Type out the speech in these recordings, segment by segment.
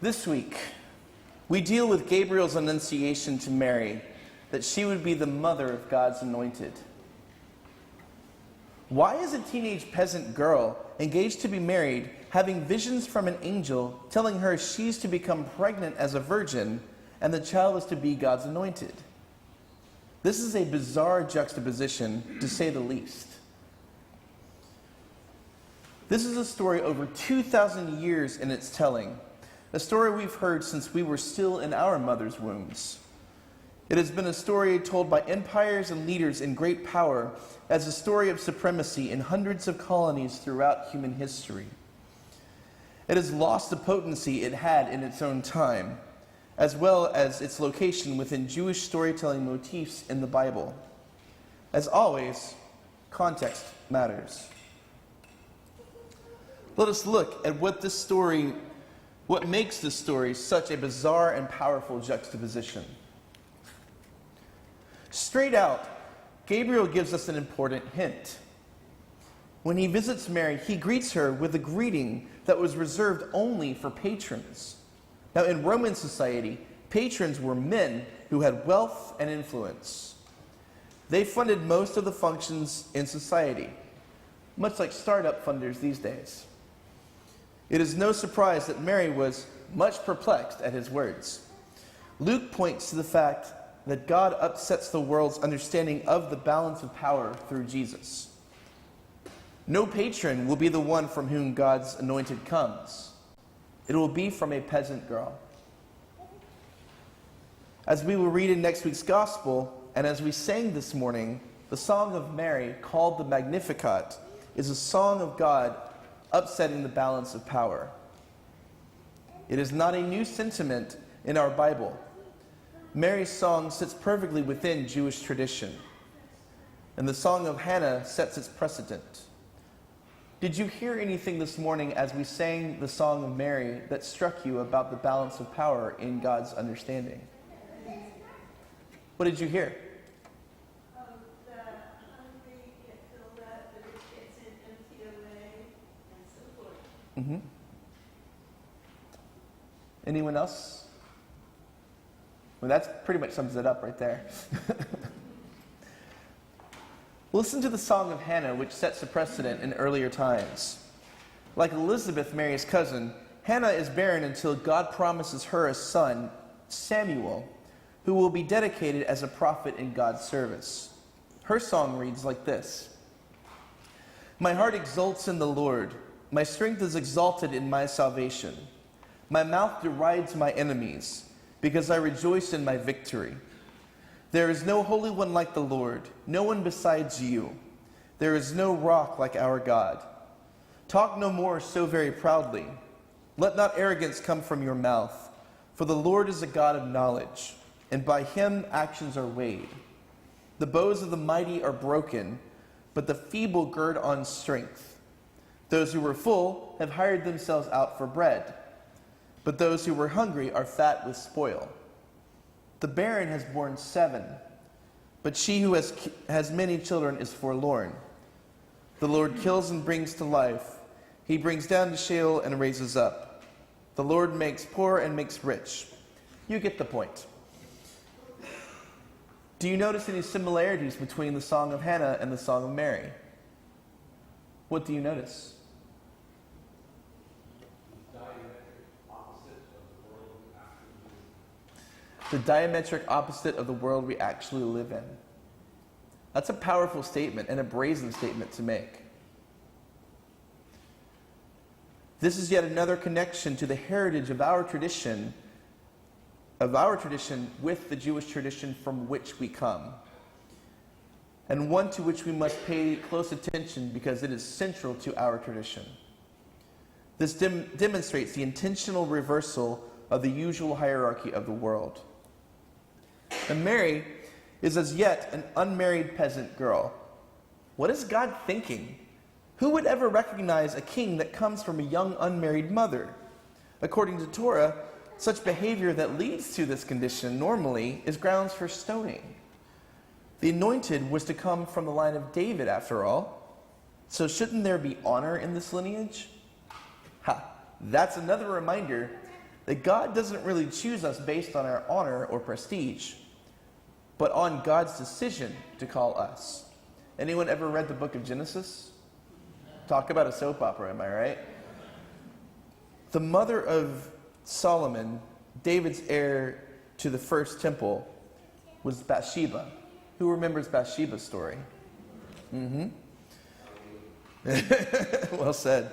This week, we deal with Gabriel's annunciation to Mary that she would be the mother of God's anointed. Why is a teenage peasant girl engaged to be married having visions from an angel telling her she's to become pregnant as a virgin and the child is to be God's anointed? This is a bizarre juxtaposition, to say the least. This is a story over 2,000 years in its telling, a story we've heard since we were still in our mother's wombs. It has been a story told by empires and leaders in great power as a story of supremacy in hundreds of colonies throughout human history. It has lost the potency it had in its own time, as well as its location within Jewish storytelling motifs in the Bible. As always, context matters. Let us look at what makes this story such a bizarre and powerful juxtaposition. Straight out, Gabriel gives us an important hint. When he visits Mary, he greets her with a greeting that was reserved only for patrons. Now, in Roman society, patrons were men who had wealth and influence. They funded most of the functions in society, much like startup funders these days. It is no surprise that Mary was much perplexed at his words. Luke points to the fact that God upsets the world's understanding of the balance of power through Jesus. No patron will be the one from whom God's anointed comes. It will be from a peasant girl. As we will read in next week's gospel, and as we sang this morning, the Song of Mary, called the Magnificat, is a song of God upsetting the balance of power. It is not a new sentiment in our Bible. Mary's song sits perfectly within Jewish tradition, and the Song of Hannah sets its precedent. Did you hear anything this morning as we sang the Song of Mary that struck you about the balance of power in God's understanding? What did you hear? The hungry get filled up, the rich gets in empty away, and so forth. Mm-hmm. Anyone else? Well, that pretty much sums it up right there. Listen to the Song of Hannah, which sets a precedent in earlier times. Like Elizabeth, Mary's cousin, Hannah is barren until God promises her a son, Samuel, who will be dedicated as a prophet in God's service. Her song reads like this: "My heart exults in the Lord. My strength is exalted in my salvation. My mouth derides my enemies, because I rejoice in my victory. There is no holy one like the Lord, no one besides you. There is no rock like our God. Talk no more so very proudly. Let not arrogance come from your mouth, for the Lord is a God of knowledge, and by him actions are weighed. The bows of the mighty are broken, but the feeble gird on strength. Those who were full have hired themselves out for bread, but those who were hungry are fat with spoil. The barren has borne 7, but she who has many children is forlorn. The Lord kills and brings to life. He brings down to Sheol and raises up. The Lord makes poor and makes rich." You get the point. Do you notice any similarities between the Song of Hannah and the Song of Mary? What do you notice? The diametric opposite of the world we actually live in. That's a powerful statement and a brazen statement to make. This is yet another connection to the heritage of our tradition with the Jewish tradition from which we come, and one to which we must pay close attention because it is central to our tradition. This demonstrates the intentional reversal of the usual hierarchy of the world. And Mary is as yet an unmarried peasant girl. What is God thinking? Who would ever recognize a king that comes from a young unmarried mother? According to Torah, such behavior that leads to this condition normally is grounds for stoning. The anointed was to come from the line of David, after all. So shouldn't there be honor in this lineage? That's another reminder that God doesn't really choose us based on our honor or prestige, but on God's decision to call us. Anyone ever read the book of Genesis? Talk about a soap opera, am I right? The mother of Solomon, David's heir to the first temple, was Bathsheba. Who remembers Bathsheba's story? Well said.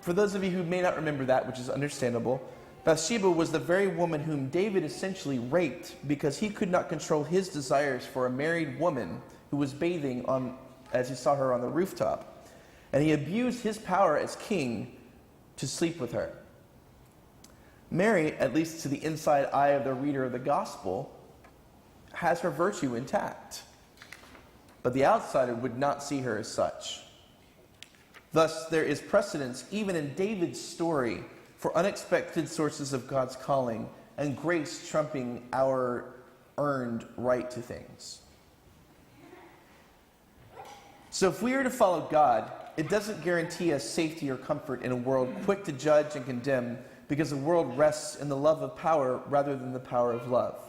For those of you who may not remember that, which is understandable, Bathsheba was the very woman whom David essentially raped because he could not control his desires for a married woman who was bathing as he saw her on the rooftop. And he abused his power as king to sleep with her. Mary, at least to the inside eye of the reader of the gospel, has her virtue intact. But the outsider would not see her as such. Thus, there is precedence even in David's story for unexpected sources of God's calling and grace trumping our earned right to things. So if we are to follow God, it doesn't guarantee us safety or comfort in a world quick to judge and condemn, because the world rests in the love of power rather than the power of love.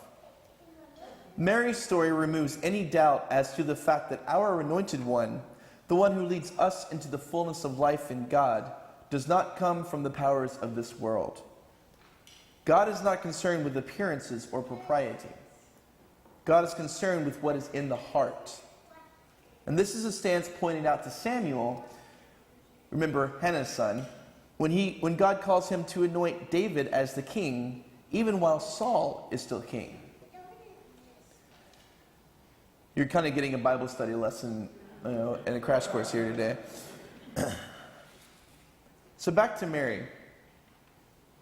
Mary's story removes any doubt as to the fact that our anointed one, the one who leads us into the fullness of life in God, does not come from the powers of this world. God is not concerned with appearances or propriety. God is concerned with what is in the heart. And this is a stance pointed out to Samuel, remember Hannah's son, when God calls him to anoint David as the king, even while Saul is still king. You're kind of getting a Bible study lesson, and a crash course here today. So back to Mary.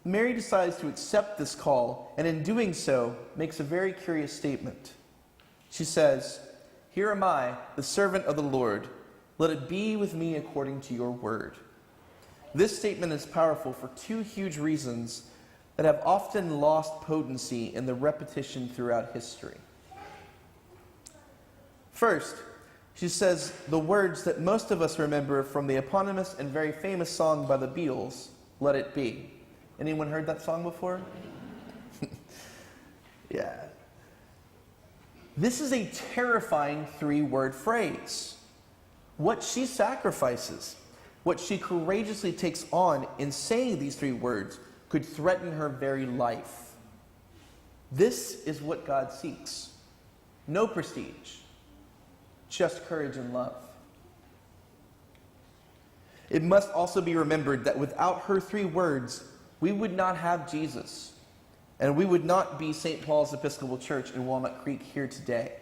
Mary decides to accept this call, and in doing so, makes a very curious statement. She says, "Here am I, the servant of the Lord. Let it be with me according to your word." This statement is powerful for two huge reasons that have often lost potency in the repetition throughout history. First, she says the words that most of us remember from the eponymous and very famous song by the Beatles, "Let It Be." Anyone heard that song before? Yeah. This is a terrifying three-word phrase. What she sacrifices, what she courageously takes on in saying these three words, could threaten her very life. This is what God seeks. No prestige, just courage and love. It must also be remembered that without her three words, we would not have Jesus, and we would not be St. Paul's Episcopal Church in Walnut Creek here today.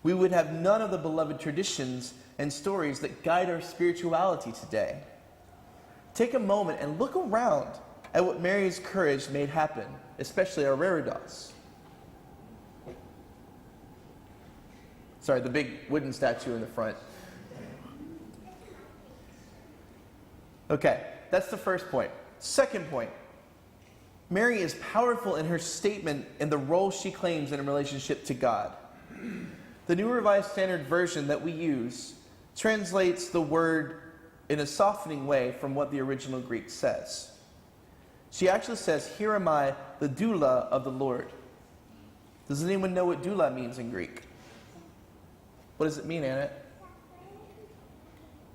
We would have none of the beloved traditions and stories that guide our spirituality today. Take a moment and look around at what Mary's courage made happen, especially our Reredos. Sorry, the big wooden statue in the front. Okay, that's the first point. Second point, Mary is powerful in her statement and the role she claims in a relationship to God. The New Revised Standard Version that we use translates the word in a softening way from what the original Greek says. She actually says, "Here am I, the doula of the Lord." Does anyone know what doula means in Greek? What does it mean, Annette?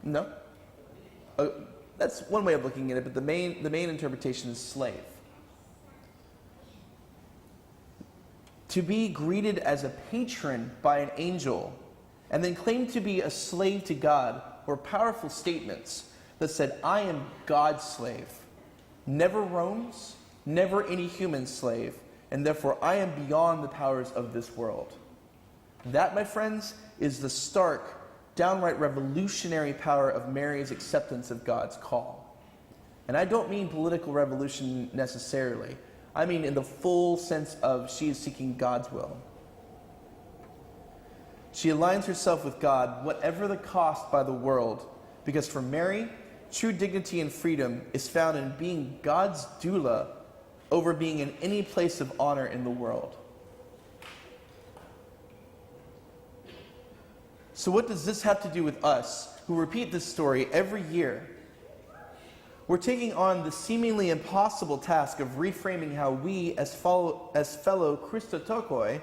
No? That's one way of looking at it, but the main interpretation is slave. To be greeted as a patron by an angel and then claimed to be a slave to God were powerful statements that said, "I am God's slave, never Rome's, never any human slave, and therefore I am beyond the powers of this world." That, my friends, is the stark, downright revolutionary power of Mary's acceptance of God's call. And I don't mean political revolution necessarily. I mean in the full sense of she is seeking God's will. She aligns herself with God, whatever the cost by the world, because for Mary, true dignity and freedom is found in being God's doula over being in any place of honor in the world. So what does this have to do with us who repeat this story every year? we're taking on the seemingly impossible task of reframing how we, as fellow Christotokoi,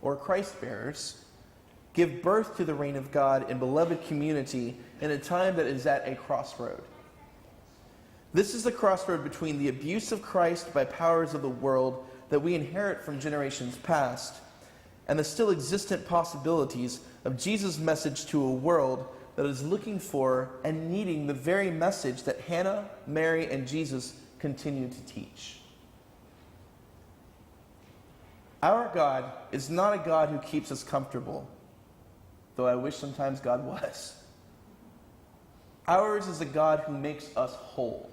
or Christ-bearers, give birth to the reign of God in beloved community in a time that is at a crossroad. This is the crossroad between the abuse of Christ by powers of the world that we inherit from generations past and the still existent possibilities of Jesus' message to a world that is looking for and needing the very message that Hannah, Mary, and Jesus continue to teach. Our God is not a God who keeps us comfortable, though I wish sometimes God was. Ours is a God who makes us whole.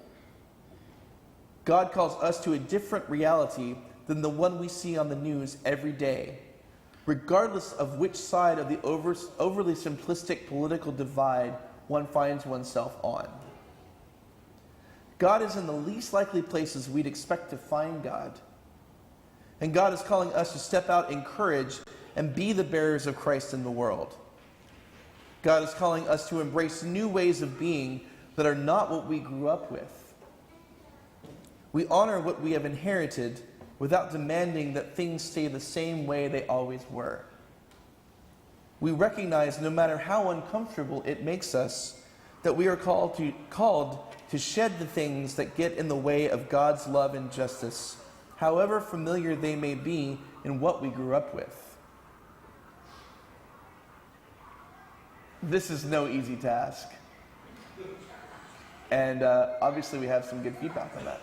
God calls us to a different reality than the one we see on the news every day, regardless of which side of the overly simplistic political divide one finds oneself on. God is in the least likely places we'd expect to find God. And God is calling us to step out in courage and be the bearers of Christ in the world. God is calling us to embrace new ways of being that are not what we grew up with. We honor what we have inherited without demanding that things stay the same way they always were. We recognize, no matter how uncomfortable it makes us, that we are called to shed the things that get in the way of God's love and justice, however familiar they may be in what we grew up with. This is no easy task. And obviously we have some good feedback on that.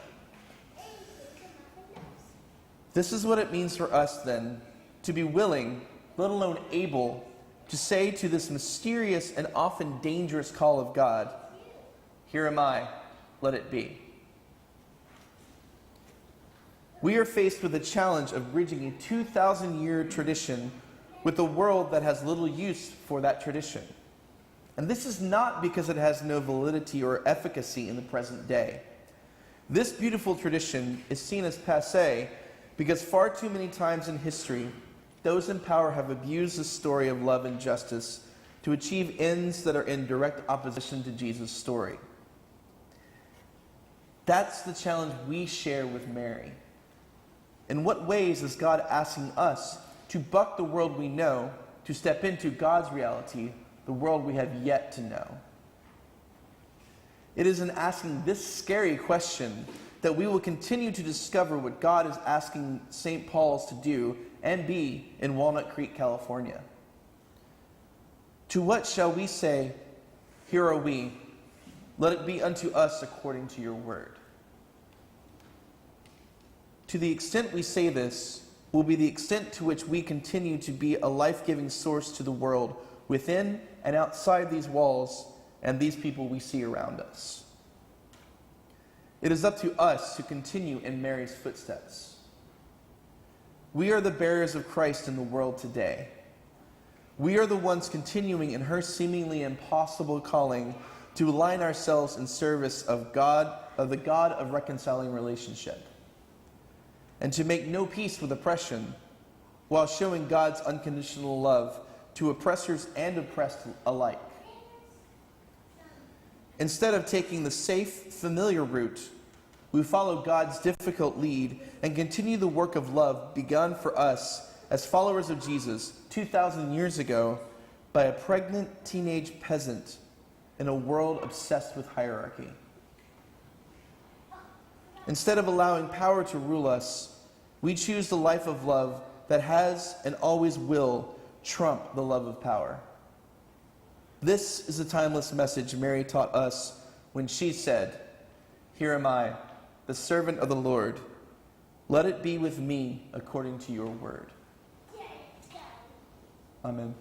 This is what it means for us, then, to be willing, let alone able, to say to this mysterious and often dangerous call of God, "Here am I, let it be." We are faced with the challenge of bridging a 2,000-year tradition with a world that has little use for that tradition. And this is not because it has no validity or efficacy in the present day. This beautiful tradition is seen as passé because far too many times in history, those in power have abused the story of love and justice to achieve ends that are in direct opposition to Jesus' story. That's the challenge we share with Mary. In what ways is God asking us to buck the world we know, to step into God's reality, the world we have yet to know? It is in asking this scary question that we will continue to discover what God is asking St. Paul's to do and be in Walnut Creek, California. To what shall we say, "Here are we, let it be unto us according to your word"? To the extent we say this will be the extent to which we continue to be a life-giving source to the world within and outside these walls and these people we see around us. It is up to us to continue in Mary's footsteps. We are the bearers of Christ in the world today. We are the ones continuing in her seemingly impossible calling to align ourselves in service of God, of the God of reconciling relationship, and to make no peace with oppression while showing God's unconditional love to oppressors and oppressed alike. Instead of taking the safe, familiar route, we follow God's difficult lead and continue the work of love begun for us as followers of Jesus 2,000 years ago by a pregnant teenage peasant in a world obsessed with hierarchy. Instead of allowing power to rule us, we choose the life of love that has and always will trump the love of power. This is a timeless message Mary taught us when she said, "Here am I, the servant of the Lord. Let it be with me according to your word." Amen.